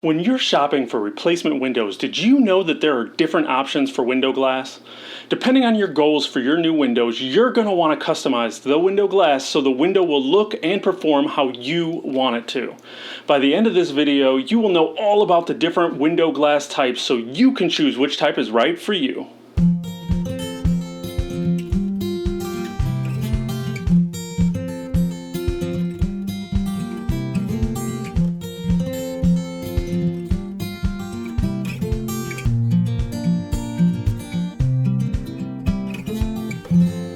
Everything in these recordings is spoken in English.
When you're shopping for replacement windows, did you know that there are different options for window glass? Depending on your goals for your new windows, you're going to want to customize the window glass so the window will look and perform how you want it to. By the end of this video, you will know all about the different window glass types so you can choose which type is right for you.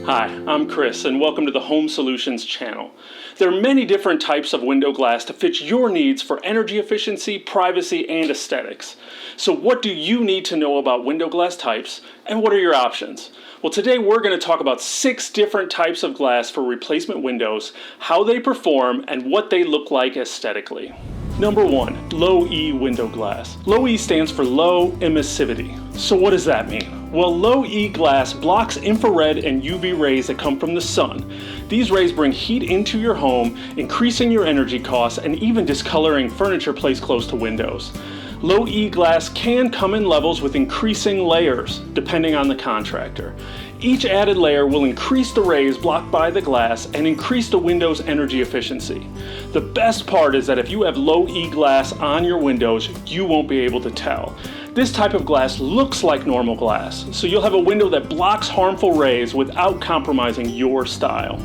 Hi, I'm Chris and welcome to the Home Solutions channel. There are many different types of window glass to fit your needs for energy efficiency, privacy, and aesthetics. So what do you need to know about window glass types and what are your options? Well, today we're going to talk about 6 different types of glass for replacement windows, how they perform, and what they look like aesthetically. Number 1, low E window glass. Low E stands for low emissivity. So what does that mean? Well, low E glass blocks infrared and UV rays that come from the sun. These rays bring heat into your home, increasing your energy costs and even discoloring furniture placed close to windows. Low E glass can come in levels with increasing layers, depending on the contractor. Each added layer will increase the rays blocked by the glass and increase the window's energy efficiency. The best part is that if you have low E glass on your windows, you won't be able to tell. This type of glass looks like normal glass, so you'll have a window that blocks harmful rays without compromising your style.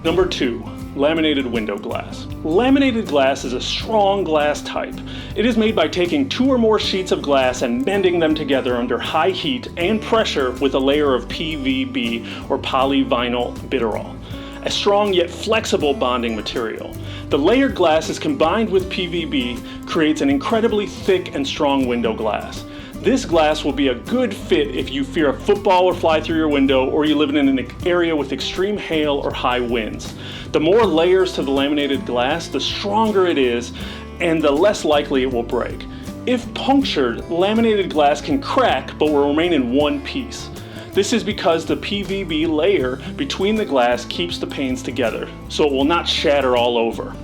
Number 2, laminated window glass. Laminated glass is a strong glass type. It is made by taking 2 or more sheets of glass and bending them together under high heat and pressure with a layer of PVB or polyvinyl bitterol, a strong yet flexible bonding material. The layered glass is combined with PVB, creates an incredibly thick and strong window glass. This glass will be a good fit if you fear a football will fly through your window or you live in an area with extreme hail or high winds. The more layers to the laminated glass, the stronger it is and the less likely it will break. If punctured, laminated glass can crack but will remain in one piece. This is because the PVB layer between the glass keeps the panes together, so it will not shatter all over.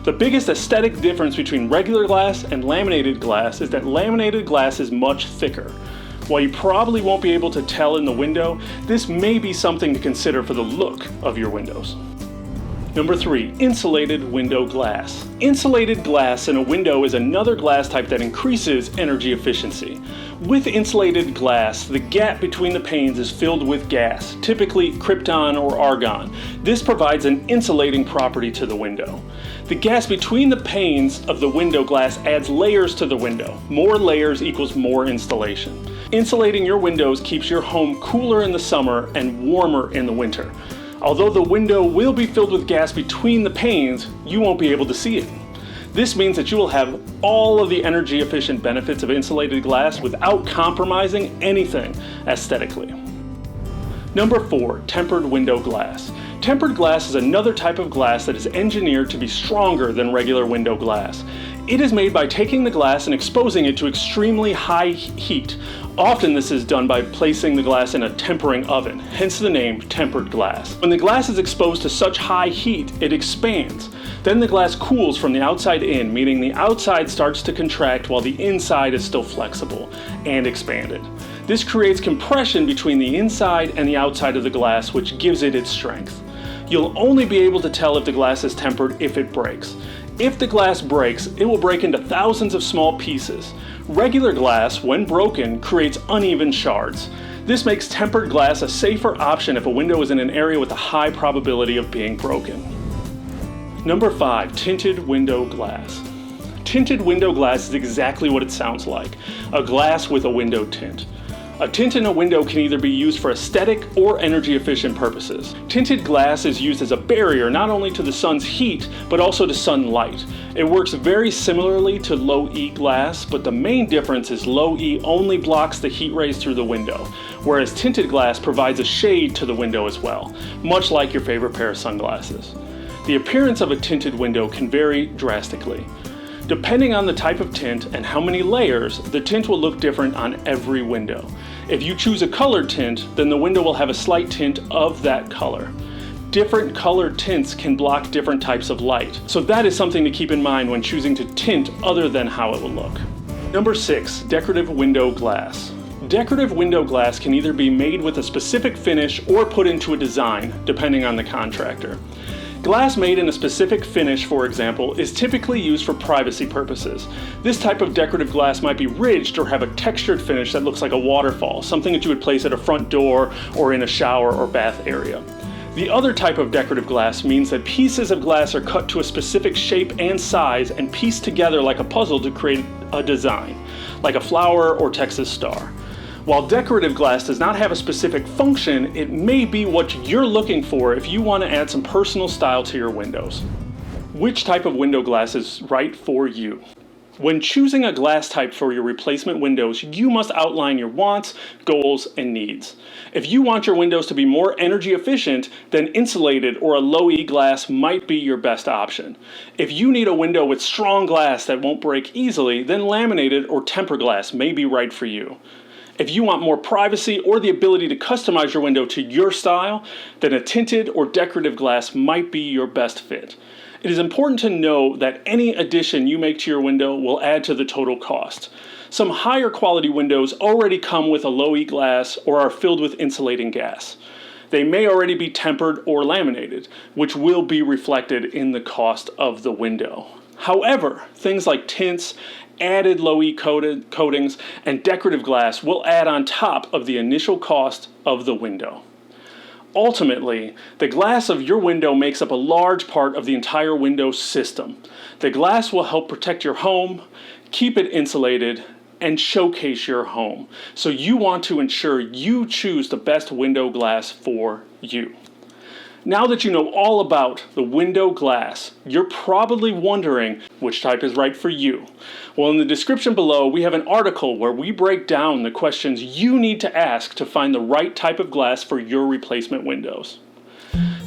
The biggest aesthetic difference between regular glass and laminated glass is that laminated glass is much thicker. While you probably won't be able to tell in the window, this may be something to consider for the look of your windows. Number 3, insulated window glass. Insulated glass in a window is another glass type that increases energy efficiency. With insulated glass, the gap between the panes is filled with gas, typically krypton or argon. This provides an insulating property to the window. The gas between the panes of the window glass adds layers to the window. More layers equals more insulation. Insulating your windows keeps your home cooler in the summer and warmer in the winter. Although the window will be filled with gas between the panes, you won't be able to see it. This means that you will have all of the energy efficient benefits of insulated glass without compromising anything aesthetically. Number 4, tempered window glass. Tempered glass is another type of glass that is engineered to be stronger than regular window glass. It is made by taking the glass and exposing it to extremely high heat. Often this is done by placing the glass in a tempering oven, hence the name tempered glass. When the glass is exposed to such high heat, it expands. Then the glass cools from the outside in, meaning the outside starts to contract while the inside is still flexible and expanded. This creates compression between the inside and the outside of the glass, which gives it its strength. You'll only be able to tell if the glass is tempered if it breaks. If the glass breaks, it will break into thousands of small pieces. Regular glass, when broken, creates uneven shards. This makes tempered glass a safer option if a window is in an area with a high probability of being broken. Number 5, tinted window glass. Tinted window glass is exactly what it sounds like, a glass with a window tint. A tint in a window can either be used for aesthetic or energy efficient purposes. Tinted glass is used as a barrier not only to the sun's heat, but also to sunlight. It works very similarly to low E glass, but the main difference is low E only blocks the heat rays through the window, whereas tinted glass provides a shade to the window as well, much like your favorite pair of sunglasses. The appearance of a tinted window can vary drastically. Depending on the type of tint and how many layers, the tint will look different on every window. If you choose a colored tint, then the window will have a slight tint of that color. different colored tints can block different types of light. So that is something to keep in mind when choosing to tint other than how it will look. Number 6, decorative window glass. Decorative window glass can either be made with a specific finish or put into a design, depending on the contractor. Glass made in a specific finish, for example, is typically used for privacy purposes. This type of decorative glass might be ridged or have a textured finish that looks like a waterfall, something that you would place at a front door or in a shower or bath area. The other type of decorative glass means that pieces of glass are cut to a specific shape and size and pieced together like a puzzle to create a design, like a flower or Texas star. While decorative glass does not have a specific function, it may be what you're looking for if you want to add some personal style to your windows. Which type of window glass is right for you? When choosing a glass type for your replacement windows, you must outline your wants, goals, and needs. If you want your windows to be more energy efficient, then insulated or a low-E glass might be your best option. If you need a window with strong glass that won't break easily, then laminated or tempered glass may be right for you. If you want more privacy or the ability to customize your window to your style, then a tinted or decorative glass might be your best fit. It is important to know that any addition you make to your window will add to the total cost. Some higher quality windows already come with a low-E glass or are filled with insulating gas. They may already be tempered or laminated, which will be reflected in the cost of the window. However, things like tints, added low-E coatings, and decorative glass will add on top of the initial cost of the window. Ultimately, the glass of your window makes up a large part of the entire window system. The glass will help protect your home, keep it insulated, and showcase your home. So you want to ensure you choose the best window glass for you. Now that you know all about the window glass, you're probably wondering which type is right for you. Well, in the description below, we have an article where we break down the questions you need to ask to find the right type of glass for your replacement windows.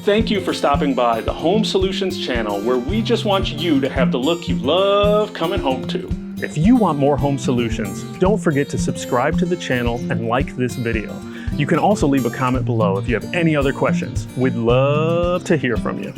Thank you for stopping by the Home Solutions channel, where we just want you to have the look you love coming home to. If you want more home solutions, don't forget to subscribe to the channel and like this video. You can also leave a comment below if you have any other questions. We'd love to hear from you.